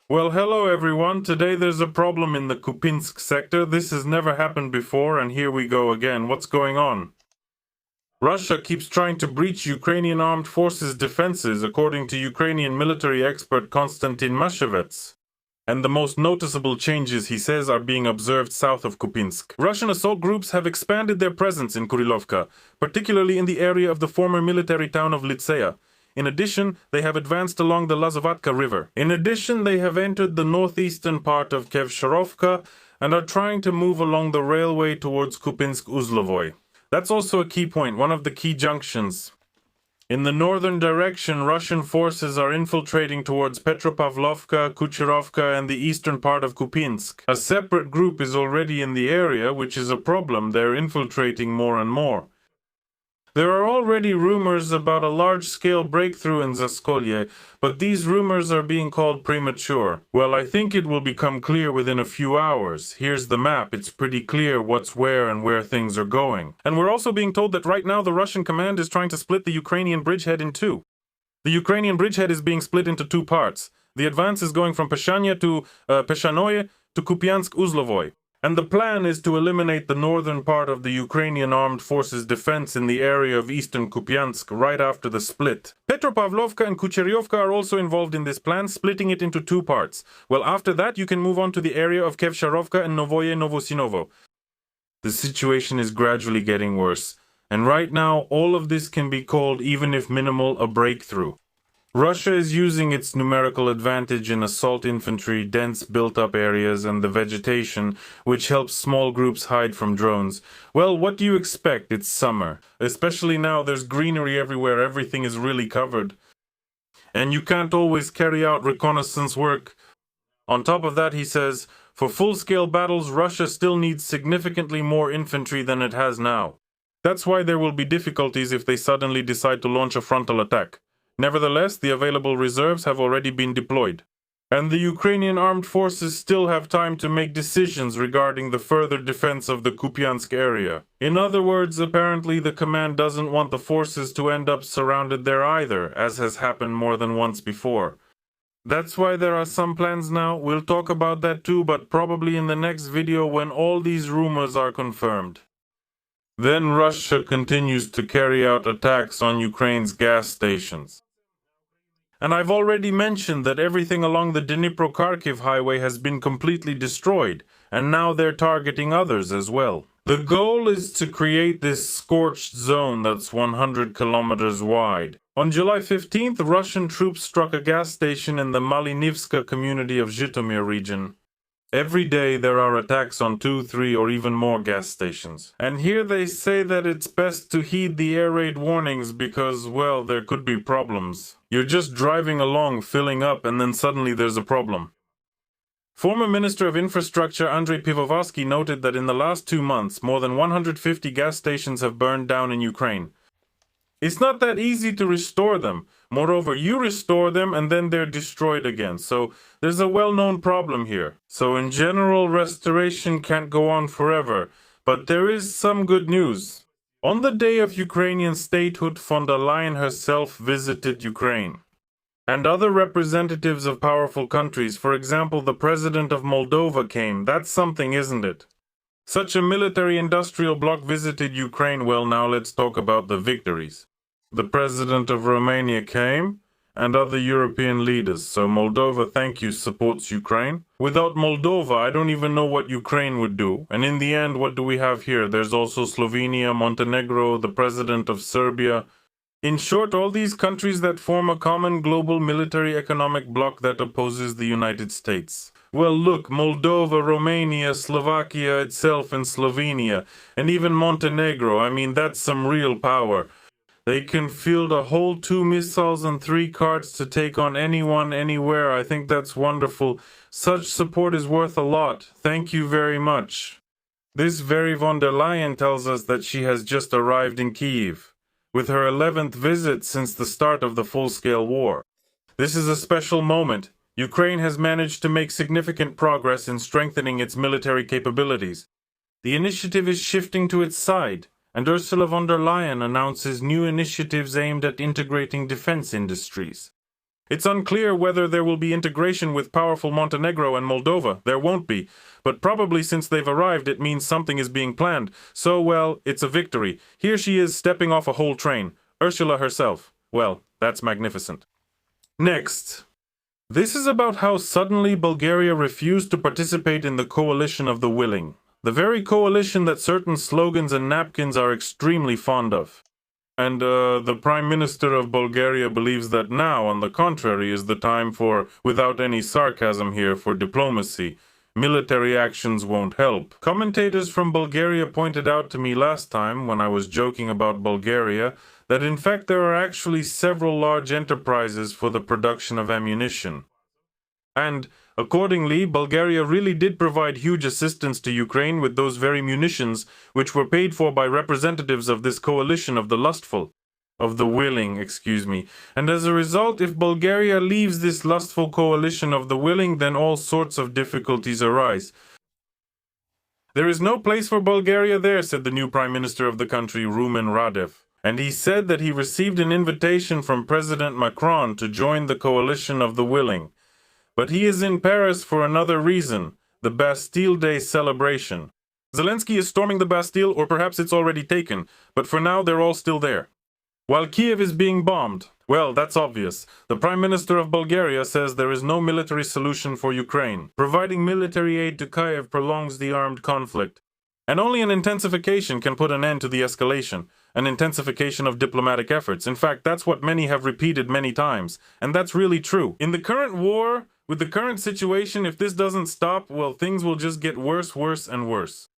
Well, hello everyone. Today there's a problem in the Kupyansk sector. This has never happened before, and here we go again. What's going on? Russia keeps trying to breach Ukrainian armed forces' defenses, according to Ukrainian military expert Konstantin Mashevets. And the most noticeable changes, he says, are being observed south of Kupyansk. Russian assault groups have expanded their presence in Kurilovka, particularly in the area of the former military town of Litsea. In addition, they have advanced along the Lazovatka River. In addition, they have entered the northeastern part of Kevsharovka and are trying to move along the railway towards Kupinsk-Uzlovoy. That's also a key point, one of the key junctions. In the northern direction, Russian forces are infiltrating towards Petropavlovka, Kucherovka, and the eastern part of Kupinsk. A separate group is already in the area, which is a problem. They're infiltrating more and more. There are already rumors about a large-scale breakthrough in Zaskolye, but these rumors are being called premature. Well, I think it will become clear within a few hours. Here's the map. It's pretty clear what's where and where things are going. And we're also being told that right now the Russian command is trying to split the Ukrainian bridgehead in two. The Ukrainian bridgehead is being split into two parts. The advance is going from Peshania to Peshanoye to Kupyansk-Uzlovoy. And the plan is to eliminate the northern part of the Ukrainian armed forces' defense in the area of eastern Kupyansk right after the split. Petropavlovka and Kucheryovka are also involved in this plan, splitting it into two parts. Well, after that, you can move on to the area of Kevsharovka and Novoye Novosinovo. The situation is gradually getting worse, and right now, all of this can be called, even if minimal, a breakthrough. Russia is using its numerical advantage in assault infantry, dense built-up areas, and the vegetation, which helps small groups hide from drones. Well, what do you expect? It's summer. Especially now, there's greenery everywhere, everything is really covered. And you can't always carry out reconnaissance work. On top of that, he says, for full-scale battles, Russia still needs significantly more infantry than it has now. That's why there will be difficulties if they suddenly decide to launch a frontal attack. Nevertheless, the available reserves have already been deployed, and the Ukrainian armed forces still have time to make decisions regarding the further defense of the Kupyansk area. In other words, apparently the command doesn't want the forces to end up surrounded there either, as has happened more than once before. That's why there are some plans now. We'll talk about that too, but probably in the next video when all these rumors are confirmed. Then Russia continues to carry out attacks on Ukraine's gas stations. And I've already mentioned that everything along the Dnipro-Kharkiv highway has been completely destroyed, and now they're targeting others as well. The goal is to create this scorched zone that's 100 kilometers wide. On July 15th, Russian troops struck a gas station in the Malinivska community of Zhytomyr region. Every day there are attacks on 2, 3, or even more gas stations. And here they say that it's best to heed the air raid warnings because, well, there could be problems. You're just driving along, filling up, and then suddenly there's a problem. Former Minister of Infrastructure Andrei Pivovarsky noted that in the last 2 months, more than 150 gas stations have burned down in Ukraine. It's not that easy to restore them. Moreover, you restore them and then they're destroyed again. So there's a well-known problem here. So in general, restoration can't go on forever. But there is some good news. On the day of Ukrainian statehood, von der Leyen herself visited Ukraine. And other representatives of powerful countries, for example, the president of Moldova came. That's something, isn't it? Such a military-industrial bloc visited Ukraine. Well, now let's talk about the victories. The president of Romania came, and other European leaders. So Moldova, thank you, supports Ukraine. Without Moldova, I don't even know what Ukraine would do. And in the end, what do we have here? There's also Slovenia, Montenegro, the president of Serbia. In short, all these countries that form a common global military-economic bloc that opposes the United States. Well, look, Moldova, Romania, Slovakia itself, and Slovenia, and even Montenegro, I mean, that's some real power. They can field a whole 2 missiles and 3 carts to take on anyone, anywhere. I think that's wonderful. Such support is worth a lot. Thank you very much. This very von der Leyen tells us that she has just arrived in Kyiv, with her 11th visit since the start of the full-scale war. This is a special moment. Ukraine has managed to make significant progress in strengthening its military capabilities. The initiative is shifting to its side, and Ursula von der Leyen announces new initiatives aimed at integrating defense industries. It's unclear whether there will be integration with powerful Montenegro and Moldova. There won't be. But probably since they've arrived, it means something is being planned. So, well, it's a victory. Here she is stepping off a whole train. Ursula herself. Well, that's magnificent. Next. This is about how suddenly Bulgaria refused to participate in the coalition of the willing. The very coalition that certain slogans and napkins are extremely fond of. And the Prime Minister of Bulgaria believes that now, on the contrary, is the time for, without any sarcasm here, for diplomacy. Military actions won't help. Commentators from Bulgaria pointed out to me last time, when I was joking about Bulgaria, that in fact there are actually several large enterprises for the production of ammunition. And, accordingly, Bulgaria really did provide huge assistance to Ukraine with those very munitions, which were paid for by representatives of this coalition of the willing. And as a result, if Bulgaria leaves this lustful coalition of the willing, then all sorts of difficulties arise. There is no place for Bulgaria there, said the new Prime Minister of the country, Rumen Radev. And he said that he received an invitation from President Macron to join the coalition of the willing. But he is in Paris for another reason, the Bastille Day celebration. Zelensky is storming the Bastille, or perhaps it's already taken, but for now they're all still there. While Kiev is being bombed, well, that's obvious. The Prime Minister of Bulgaria says there is no military solution for Ukraine. Providing military aid to Kiev prolongs the armed conflict. And only an intensification can put an end to the escalation, an intensification of diplomatic efforts. In fact, that's what many have repeated many times, and that's really true. In the current war, with the current situation, if this doesn't stop, well, things will just get worse and worse.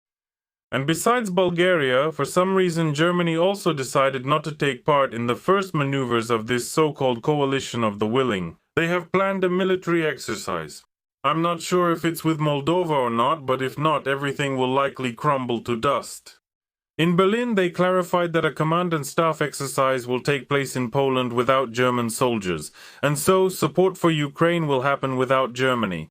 And besides Bulgaria, for some reason Germany also decided not to take part in the first maneuvers of this so-called coalition of the willing. They have planned a military exercise. I'm not sure if it's with Moldova or not, but if not, everything will likely crumble to dust. In Berlin, they clarified that a command and staff exercise will take place in Poland without German soldiers, and so support for Ukraine will happen without Germany.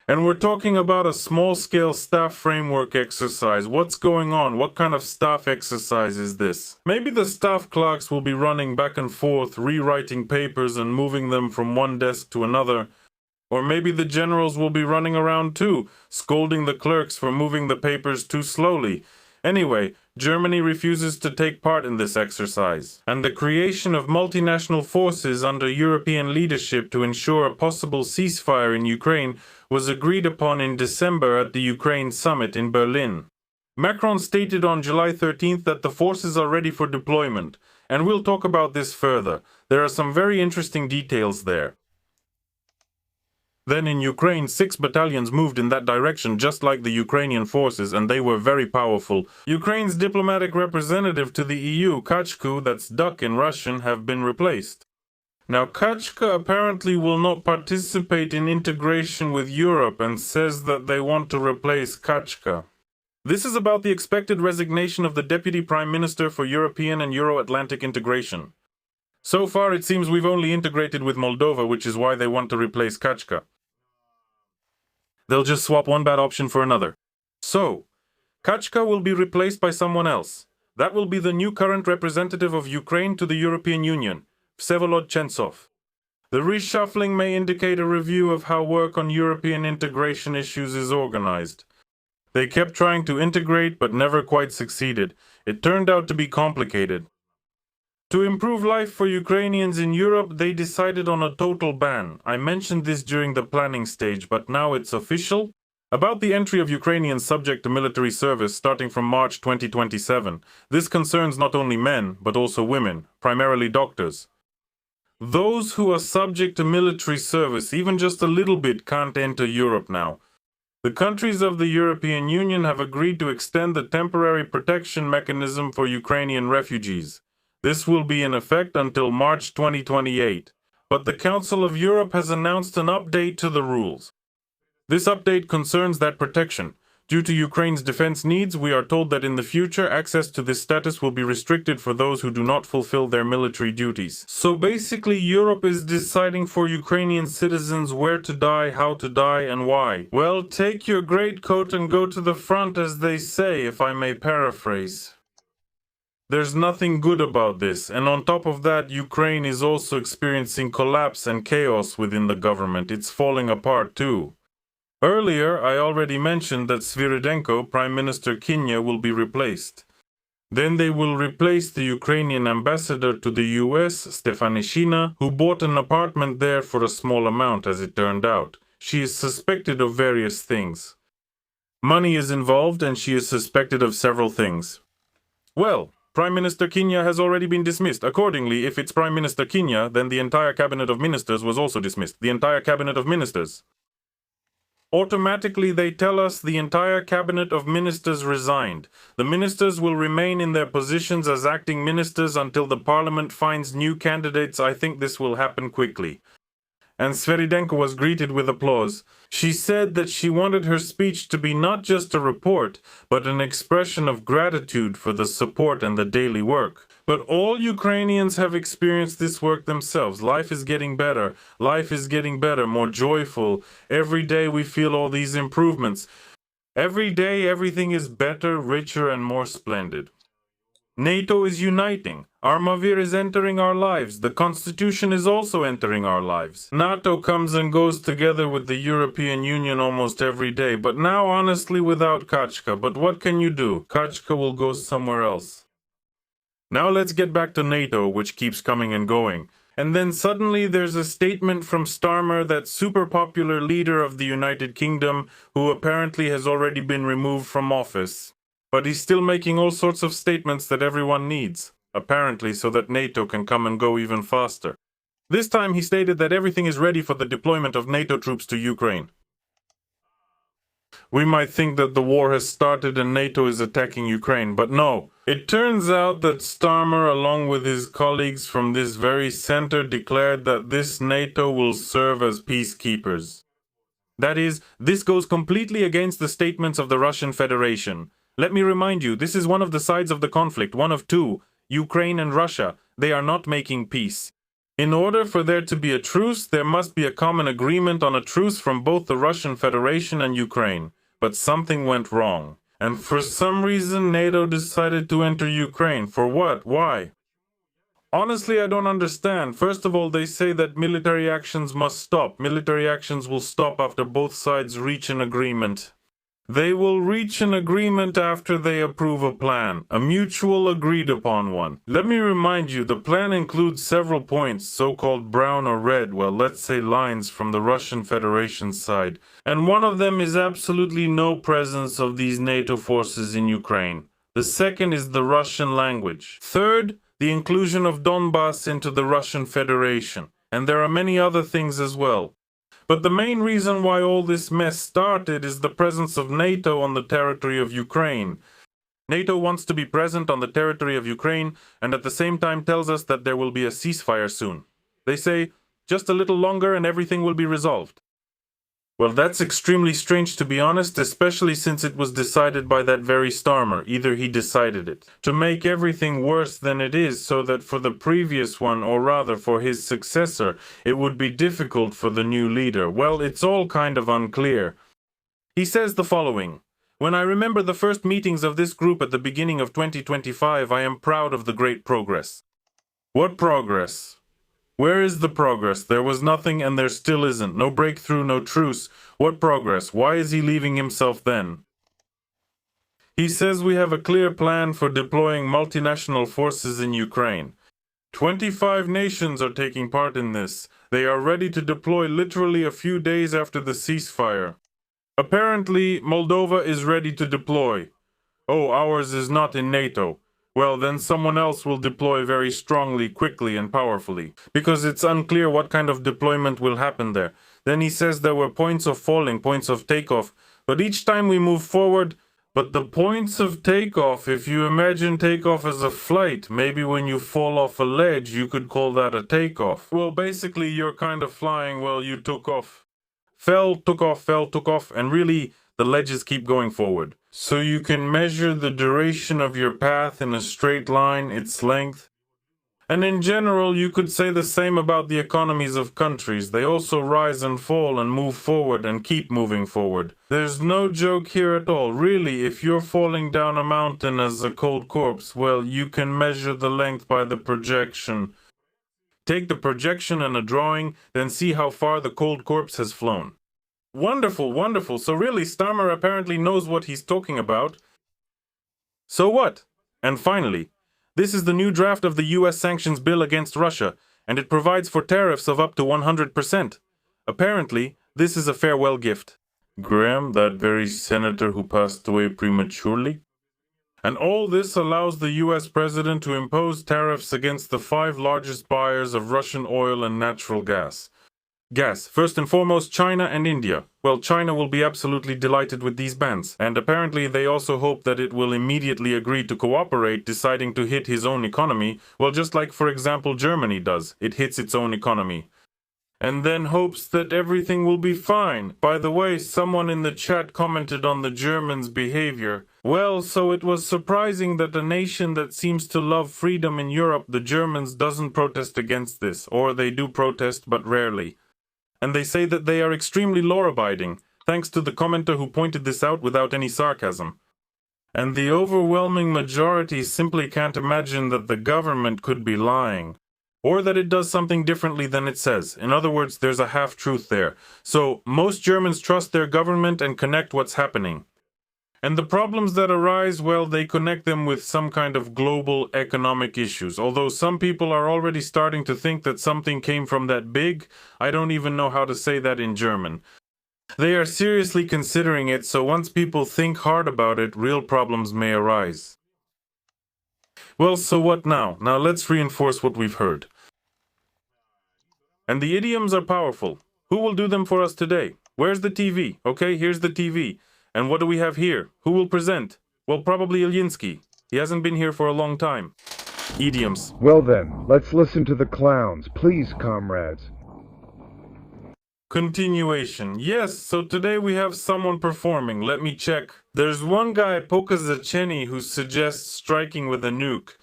And we're talking about a small-scale staff framework exercise. What's going on? What kind of staff exercise is this? Maybe the staff clerks will be running back and forth, rewriting papers and moving them from one desk to another. Or maybe the generals will be running around too, scolding the clerks for moving the papers too slowly. Anyway, Germany refuses to take part in this exercise, and the creation of multinational forces under European leadership to ensure a possible ceasefire in Ukraine was agreed upon in December at the Ukraine summit in Berlin. Macron stated on July 13th that the forces are ready for deployment, and we'll talk about this further. There are some very interesting details there. Then in Ukraine, 6 battalions moved in that direction just like the Ukrainian forces, and they were very powerful. Ukraine's diplomatic representative to the EU, Kachku, that's duck in Russian, have been replaced. Now Kachka apparently will not participate in integration with Europe and says that they want to replace Kachka. This is about the expected resignation of the Deputy Prime Minister for European and Euro-Atlantic integration. So far it seems we've only integrated with Moldova, which is why they want to replace Kachka. They'll just swap one bad option for another. So, Kachka will be replaced by someone else. That will be the new current representative of Ukraine to the European Union, Vsevolod Chentsov. The reshuffling may indicate a review of how work on European integration issues is organized. They kept trying to integrate but never quite succeeded. It turned out to be complicated. To improve life for Ukrainians in Europe, they decided on a total ban. I mentioned this during the planning stage, but now it's official. About the entry of Ukrainians subject to military service starting from March 2027. This concerns not only men, but also women, primarily doctors. Those who are subject to military service, even just a little bit, can't enter Europe now. The countries of the European Union have agreed to extend the temporary protection mechanism for Ukrainian refugees. This will be in effect until March 2028, but the Council of Europe has announced an update to the rules. This update concerns that protection. Due to Ukraine's defense needs, we are told that in the future access to this status will be restricted for those who do not fulfill their military duties. So basically Europe is deciding for Ukrainian citizens where to die, how to die, and why. Well, take your greatcoat and go to the front, as they say, if I may paraphrase. There's nothing good about this, and on top of that, Ukraine is also experiencing collapse and chaos within the government. It's falling apart too. Earlier, I already mentioned that Sviridенko, Prime Minister Kenya, will be replaced. Then they will replace the Ukrainian ambassador to the US, Stefanishina, who bought an apartment there for a small amount, as it turned out. She is suspected of various things. Money is involved, and she is suspected of several things. Well, Prime Minister Kenya has already been dismissed. Accordingly, if it's Prime Minister Kenya, then the entire cabinet of ministers was also dismissed. The entire cabinet of ministers. Automatically, they tell us the entire cabinet of ministers resigned. The ministers will remain in their positions as acting ministers until the parliament finds new candidates. I think this will happen quickly. And Sveridenko was greeted with applause. She said that she wanted her speech to be not just a report, but an expression of gratitude for the support and the daily work. But all Ukrainians have experienced this work themselves. Life is getting better. Life is getting better, more joyful. Every day we feel all these improvements. Every day everything is better, richer, and more splendid. NATO is uniting. Armavir is entering our lives. The Constitution is also entering our lives. NATO comes and goes together with the European Union almost every day, but now honestly without Kachka. But what can you do? Kachka will go somewhere else. Now let's get back to NATO, which keeps coming and going. And then suddenly there's a statement from Starmer, that super popular leader of the United Kingdom, who apparently has already been removed from office. But he's still making all sorts of statements that everyone needs, apparently so that NATO can come and go even faster. This time he stated that everything is ready for the deployment of NATO troops to Ukraine. We might think that the war has started and NATO is attacking Ukraine, but no. It turns out that Starmer, along with his colleagues from this very center, declared that this NATO will serve as peacekeepers. That is, this goes completely against the statements of the Russian Federation. Let me remind you, this is one of the sides of the conflict, one of two, Ukraine and Russia. They are not making peace. In order for there to be a truce, there must be a common agreement on a truce from both the Russian Federation and Ukraine. But something went wrong. And for some reason, NATO decided to enter Ukraine. For what? Why? Honestly, I don't understand. First of all, they say that military actions must stop. Military actions will stop after both sides reach an agreement. They will reach an agreement after they approve a plan, a mutual agreed upon one. Let me remind you, the plan includes several points, so-called brown or red, well, let's say lines from the Russian Federation side. And one of them is absolutely no presence of these NATO forces in Ukraine. The second is the Russian language. Third, the inclusion of Donbass into the Russian Federation. And there are many other things as well. But the main reason why all this mess started is the presence of NATO on the territory of Ukraine. NATO wants to be present on the territory of Ukraine and at the same time tells us that there will be a ceasefire soon. They say, just a little longer and everything will be resolved. Well, that's extremely strange, to be honest, especially since it was decided by that very Starmer. Either he decided it. To make everything worse than it is, so that for the previous one, or rather for his successor, it would be difficult for the new leader. Well, it's all kind of unclear. He says the following: "When I remember the first meetings of this group at the beginning of 2025, I am proud of the great progress." What progress? Where is the progress? There was nothing and there still isn't. No breakthrough, no truce. What progress? Why is he leaving himself then? He says we have a clear plan for deploying multinational forces in Ukraine. 25 nations are taking part in this. They are ready to deploy literally a few days after the ceasefire. Apparently, Moldova is ready to deploy. Oh, ours is not in NATO. Well, then someone else will deploy very strongly, quickly, and powerfully, because it's unclear what kind of deployment will happen there. Then he says there were points of falling, points of takeoff, but each time we move forward, but the points of takeoff, if you imagine takeoff as a flight, maybe when you fall off a ledge, you could call that a takeoff. Well, basically, you're kind of flying, well, you took off. Fell, took off, and really, the ledges keep going forward. So you can measure the duration of your path in a straight line, its length. And in general, you could say the same about the economies of countries. They also rise and fall and move forward and keep moving forward. There's no joke here at all. Really, if you're falling down a mountain as a cold corpse, well, you can measure the length by the projection. Take the projection and a drawing, then see how far the cold corpse has flown. Wonderful, wonderful. So really, Starmer apparently knows what he's talking about. So what? And finally, this is the new draft of the US sanctions bill against Russia, and it provides for tariffs of up to 100%. Apparently, this is a farewell gift. Graham, that very senator who passed away prematurely? And all this allows the US president to impose tariffs against the 5 largest buyers of Russian oil and natural gas. First and foremost, China and India. Well, China will be absolutely delighted with these bans, and apparently they also hope that it will immediately agree to cooperate, deciding to hit his own economy, well, just like, for example, Germany does. It hits its own economy. And then hopes that everything will be fine. By the way, someone in the chat commented on the Germans' behavior. Well, so it was surprising that a nation that seems to love freedom in Europe, the Germans, doesn't protest against this, or they do protest, but rarely. And they say that they are extremely law-abiding, thanks to the commenter who pointed this out without any sarcasm. And the overwhelming majority simply can't imagine that the government could be lying, or that it does something differently than it says. In other words, there's a half-truth there. So, most Germans trust their government and connect what's happening. And the problems that arise, well, they connect them with some kind of global economic issues. Although some people are already starting to think that something came from that big, I don't even know how to say that in German. They are seriously considering it, so once people think hard about it, real problems may arise. Well, so what now? Now let's reinforce what we've heard. And the idioms are powerful. Who will do them for us today? Where's the TV? Okay, here's the TV. And what do we have here? Who will present? Well, probably Ilyinsky. He hasn't been here for a long time. Idioms. Well then, let's listen to the clowns, please, comrades. Continuation. Yes, so today we have someone performing. Let me check. There's one guy, Pokazaceni, who suggests striking with a nuke.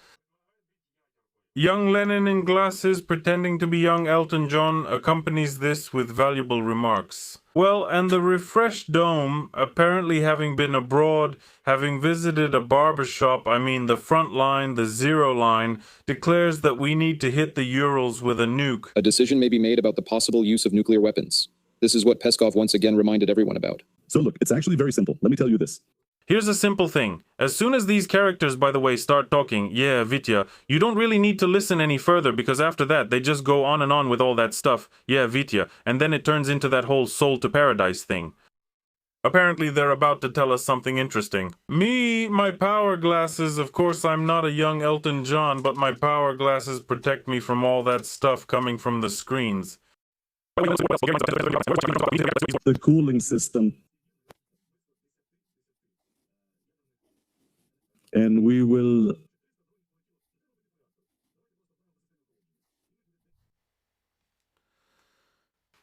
Young Lenin in glasses, pretending to be young Elton John, accompanies this with valuable remarks. Well, and the refreshed dome, apparently having been abroad, having visited a barbershop, the front line, the zero line, declares that we need to hit the Urals with a nuke. A decision may be made about the possible use of nuclear weapons. This is what Peskov once again reminded everyone about. So look, it's actually very simple. Let me tell you this. Here's a simple thing. As soon as these characters, by the way, start talking, yeah, Vitya, you don't really need to listen any further because after that, they just go on and on with all that stuff, yeah, Vitya, and then it turns into that whole soul to paradise thing. Apparently, they're about to tell us something interesting. Me, my power glasses, of course, I'm not a young Elton John, but my power glasses protect me from all that stuff coming from the screens. The cooling system. And we will...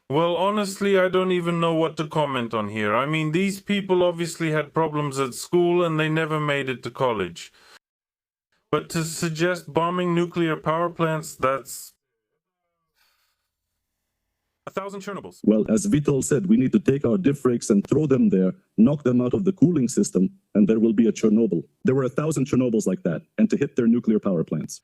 Well, honestly, I don't even know what to comment on here. These people obviously had problems at school and they never made it to college. But to suggest bombing nuclear power plants, that's 1,000 Chernobyls. Well, as Vital said, we need to take our diffrix and throw them there, knock them out of the cooling system, and there will be a Chernobyl. There were 1,000 Chernobyls like that, and to hit their nuclear power plants.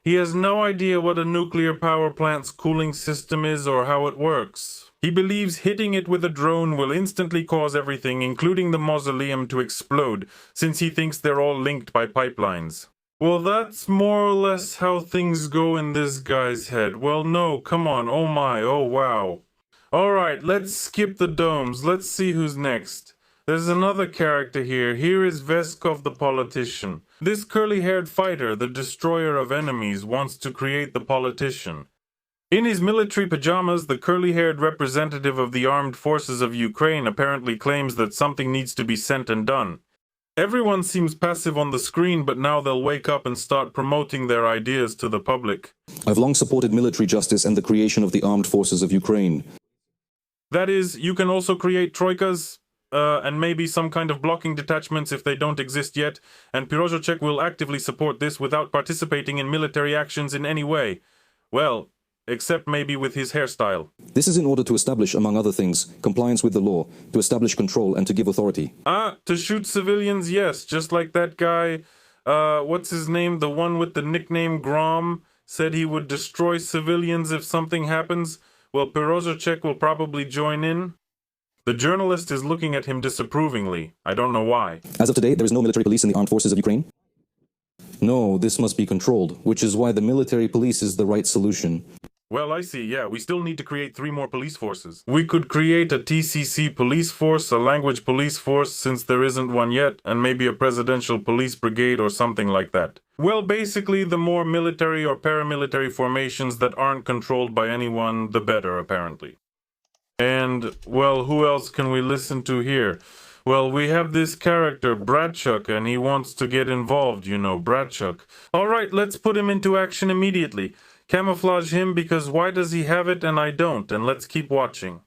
He has no idea what a nuclear power plant's cooling system is or how it works. He believes hitting it with a drone will instantly cause everything, including the mausoleum, to explode, since he thinks they're all linked by pipelines. Well, that's more or less how things go in this guy's head. Well, no, come on, oh my, oh wow. Alright, let's skip the domes, let's see who's next. There's another character here. Here is Veskov the politician. This curly-haired fighter, the destroyer of enemies, wants to create the politician. In his military pajamas, the curly-haired representative of the armed forces of Ukraine apparently claims that something needs to be sent and done. Everyone seems passive on the screen, but now they'll wake up and start promoting their ideas to the public. I've long supported military justice and the creation of the armed forces of Ukraine. That is, you can also create troikas. and maybe some kind of blocking detachments if they don't exist yet, and Pirozhachek will actively support this without participating in military actions in any way. Well, except maybe with his hairstyle. This is in order to establish, among other things, compliance with the law, to establish control and to give authority. To shoot civilians, yes, just like that guy, what's his name, the one with the nickname Grom, said he would destroy civilians if something happens. Well, Pirozhachek will probably join in. The journalist is looking at him disapprovingly. I don't know why. As of today, there is no military police in the armed forces of Ukraine? No, this must be controlled, which is why the military police is the right solution. Well, I see, yeah, we still need to create 3 more police forces. We could create a TCC police force, a language police force, since there isn't one yet, and maybe a presidential police brigade or something like that. Well, basically, the more military or paramilitary formations that aren't controlled by anyone, the better, apparently. And, well, who else can we listen to here? Well, we have this character, Bratchuk, and he wants to get involved, you know, Bratchuk. Alright, let's put him into action immediately. Camouflage him, because why does he have it and I don't? And let's keep watching.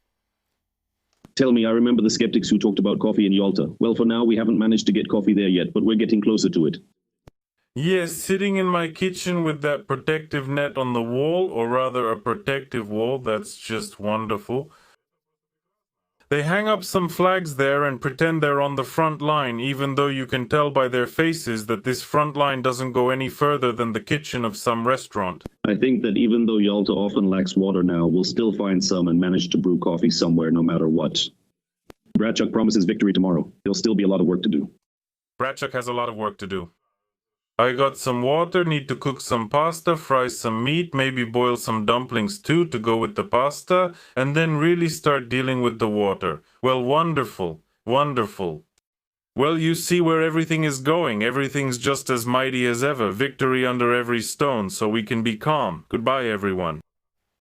Tell me, I remember the skeptics who talked about coffee in Yalta. Well, for now, we haven't managed to get coffee there yet, but we're getting closer to it. Yes, sitting in my kitchen with that protective net on the wall, or rather a protective wall, that's just wonderful. They hang up some flags there and pretend they're on the front line, even though you can tell by their faces that this front line doesn't go any further than the kitchen of some restaurant. I think that even though Yalta often lacks water now, we'll still find some and manage to brew coffee somewhere no matter what. Bratchuk promises victory tomorrow. There'll still be a lot of work to do. Bratchuk has a lot of work to do. I got some water, need to cook some pasta, fry some meat, maybe boil some dumplings too to go with the pasta, and then really start dealing with the water. Well, wonderful, wonderful. Well, you see where everything is going. Everything's just as mighty as ever. Victory under every stone, so we can be calm. Goodbye, everyone.